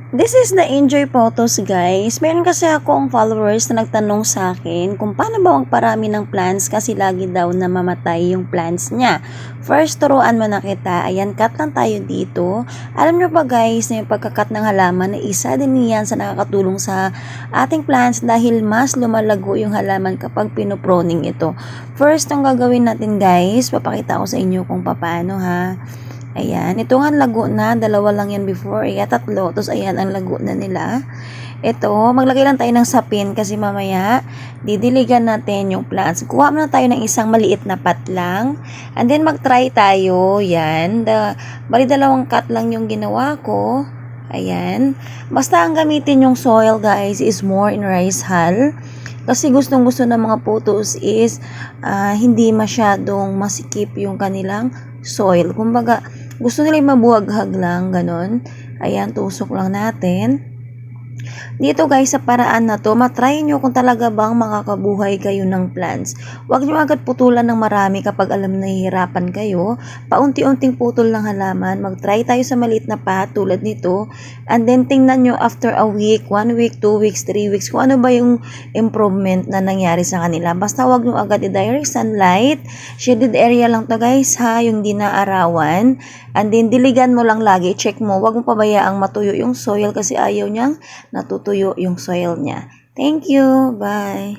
This is the enjoy photos guys. Meron kasi akong followers na nagtanong sa akin kung paano ba magparami ng plants kasi lagi daw na mamatay yung plants niya. First, turuan mo na kita. Ayan, cut lang tayo dito. Alam nyo ba guys na yung pagkakat ng halaman na isa din yan sa nakakatulong sa ating plants dahil mas lumalago yung halaman kapag pinoproning ito. First, ang gagawin natin guys, papakita ko sa inyo kung paano ha. Ayan, ito nga lago na, dalawa lang yan before, tatlo, tapos ayan ang lago na nila. Ito, maglagay lang tayo ng sapin kasi mamaya didiligan natin yung plants. Kuha muna tayo ng isang maliit na pot lang, and then mag-try tayo, yan. Bali dalawang cut lang yung ginawa ko. Ayan, basta ang gamitin yung soil guys is more in rice hull. Kasi gustong gusto ng mga photos is hindi masyadong masikip yung kanilang soil. Kumbaga, gusto nila mabuhaghag lang, ganon. Ayan, tusok lang natin. Dito guys, sa paraan na to, matry nyo kung talaga bang makakabuhay kayo ng plants. Huwag nyo agad putulan ng marami kapag alam na nahihirapan kayo. Paunti-unting putol ng halaman. Mag-try tayo sa maliit na pot tulad nito. And then tingnan nyo after a week, 1 week, 2 weeks, 3 weeks, kung ano ba yung improvement na nangyari sa kanila. Basta huwag nyo agad i-direct sunlight. Shaded area lang to guys ha, yung di naarawan. And then diligan mo lang lagi, check mo. Huwag mo pabayaang matuyo yung soil kasi ayaw niyang natutuyo yung soil niya. Thank you. Bye.